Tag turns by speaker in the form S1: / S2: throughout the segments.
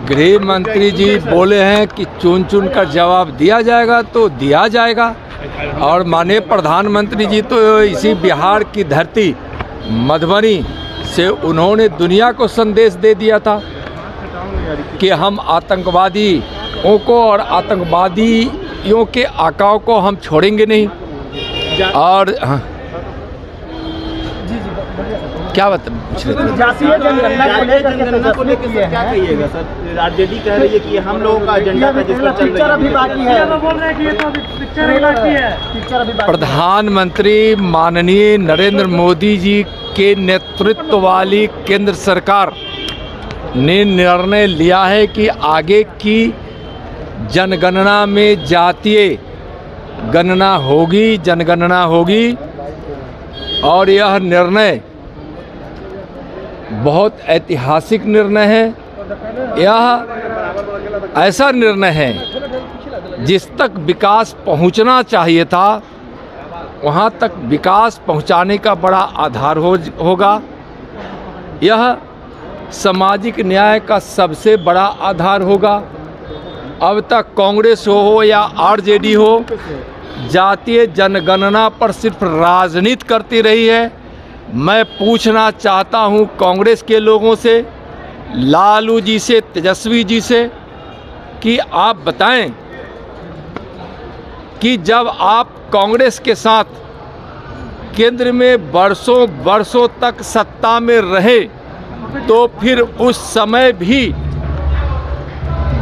S1: गृह मंत्री जी बोले हैं कि चुन चुन कर जवाब दिया जाएगा तो दिया जाएगा। और माननीय प्रधानमंत्री जी तो इसी बिहार की धरती मधुबनी से उन्होंने दुनिया को संदेश दे दिया था कि हम आतंकवादियों को और आतंकवादियों के आकाओं को हम छोड़ेंगे नहीं। और क्या पूछ रहे थे?
S2: जातीय जनगणना को लेकर क्या कहिएगा सर? आरजेडी कह रही है कि हम लोगों का एजेंडा था जिसका पिक्चर अभी बाकी है, बोल रहे हैं कि ये तो अभी पिक्चर बाकी है, पिक्चर अभी बाकी।
S1: प्रधानमंत्री माननीय नरेंद्र मोदी जी के नेतृत्व वाली केंद्र सरकार ने निर्णय लिया है कि आगे की जनगणना में जातीय गणना होगी, जनगणना होगी। और यह निर्णय बहुत ऐतिहासिक निर्णय है। यह ऐसा निर्णय है जिस तक विकास पहुंचना चाहिए था वहां तक विकास पहुंचाने का बड़ा आधार होगा। यह सामाजिक न्याय का सबसे बड़ा आधार होगा। अब तक कांग्रेस हो या आरजेडी हो, जातीय जनगणना पर सिर्फ राजनीति करती रही है। मैं पूछना चाहता हूं कांग्रेस के लोगों से, लालू जी से, तेजस्वी जी से कि आप बताएं कि जब आप कांग्रेस के साथ केंद्र में बरसों तक सत्ता में रहे तो फिर उस समय भी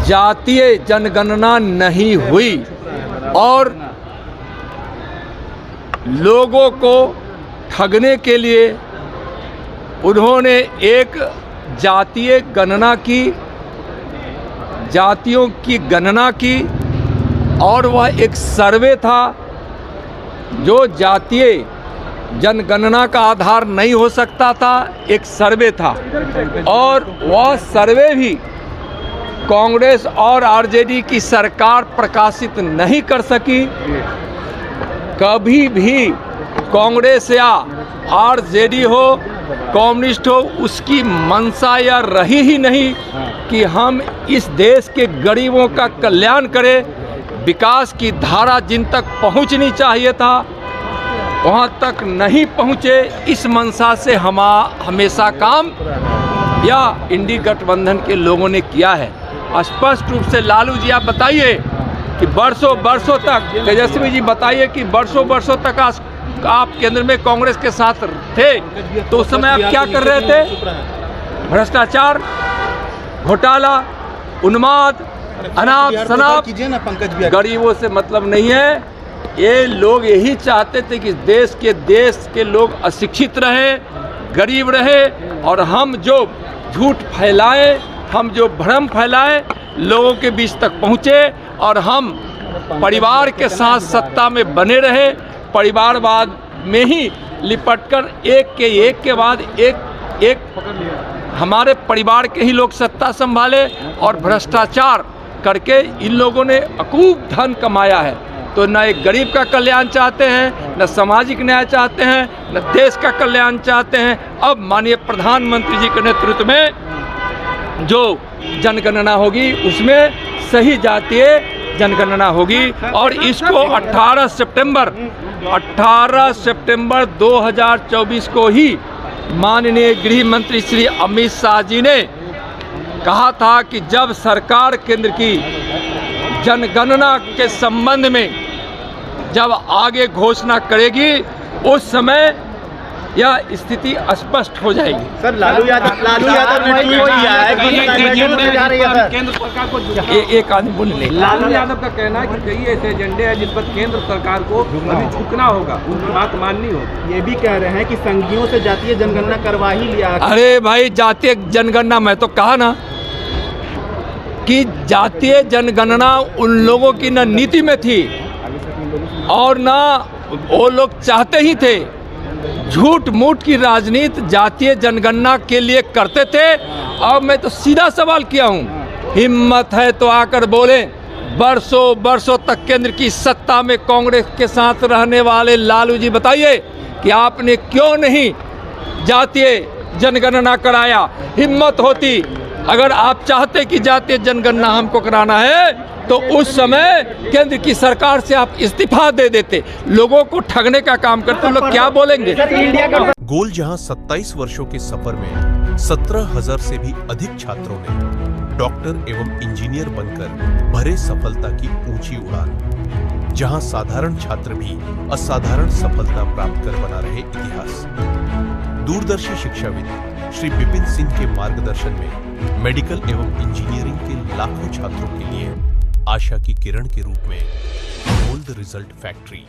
S1: जातीय जनगणना नहीं हुई और लोगों को ठगने के लिए उन्होंने एक जातीय गणना की, जातियों की गणना की और वह एक सर्वे था जो जातीय जनगणना का आधार नहीं हो सकता था, एक सर्वे था। और वह सर्वे भी कांग्रेस और आरजेडी की सरकार प्रकाशित नहीं कर सकी। कभी भी कांग्रेस या आरजेडी हो, कम्युनिस्ट हो, उसकी मंशा या रही ही नहीं कि हम इस देश के गरीबों का कल्याण करें। विकास की धारा जिन तक पहुंचनी चाहिए था वहां तक नहीं पहुंचे। इस मंशा से हमेशा काम या इंडी गठबंधन के लोगों ने किया है। स्पष्ट रूप से लालू जी आप बताइए कि बरसों तक, तेजस्वी जी बताइए कि बरसों तक आप केंद्र में कांग्रेस के साथ थे तो उस समय आप क्या कर रहे थे? भ्रष्टाचार, घोटाला, उन्माद, अनाप शनाप, गरीबों से मतलब नहीं है। ये लोग यही चाहते थे कि देश के लोग अशिक्षित रहे, गरीब रहे और हम जो झूठ फैलाएं, हम जो भ्रम फैलाएं लोगों के बीच तक पहुँचे और हम परिवार के साथ सत्ता में बने रहे, परिवारवाद में ही लिपटकर एक के बाद एक हमारे परिवार के ही लोग सत्ता संभाले और भ्रष्टाचार करके इन लोगों ने अकूब धन कमाया है। तो न एक गरीब का कल्याण चाहते हैं, न सामाजिक न्याय चाहते हैं, न देश का कल्याण चाहते हैं। अब माननीय प्रधानमंत्री जी के नेतृत्व में जो जनगणना होगी उसमें सही जातीय जनगणना होगी और इसको 18 सितंबर 2024 को ही माननीय गृह मंत्री श्री अमित शाह जी ने कहा था कि जब सरकार केंद्र की जनगणना के संबंध में जब आगे घोषणा करेगी उस समय यह स्थिति स्पष्ट हो जाएगी।
S2: सर लालू यादव ने ट्वीट किया है कि केंद्र सरकार को
S1: एक आदमी बोल ले।
S3: लालू यादव का कहना है कि कई ऐसे एजेंडे हैं जिन पर केंद्र सरकार को अभी झुकना होगा, उनकी बात माननी होगी।
S2: ये भी कह रहे हैं कि संघियों से जातीय जनगणना करवा ही लिया।
S1: अरे भाई, जातीय जनगणना मैं तो कहा ना कि जातीय जनगणना उन लोगों की न नीति में थी और ना वो लोग चाहते ही थे। झूठ मूठ की राजनीति जातीय जनगणना के लिए करते थे। अब मैं तो सीधा सवाल किया हूँ, हिम्मत है तो आकर बोले। बरसों तक केंद्र की सत्ता में कांग्रेस के साथ रहने वाले लालू जी बताइए कि आपने क्यों नहीं जातीय जनगणना कराया? हिम्मत होती अगर आप चाहते कि जातीय जनगणना हमको कराना है तो उस समय केंद्र की सरकार से आप इस्तीफा दे देते। लोगों को ठगने का काम करते, लोग क्या बोलेंगे।
S4: गोल जहां 27 वर्षों के सफर में 17,000 से भी अधिक छात्रों ने डॉक्टर एवं इंजीनियर बनकर भरे सफलता की ऊंची उड़ान, जहां साधारण छात्र भी असाधारण सफलता प्राप्त कर बना रहे इतिहास। दूरदर्शी शिक्षाविद श्री विपिन सिंह के मार्गदर्शन में मेडिकल एवं इंजीनियरिंग के लाखों छात्रों के लिए आशा की किरण के रूप में गोल्ड रिजल्ट फैक्ट्री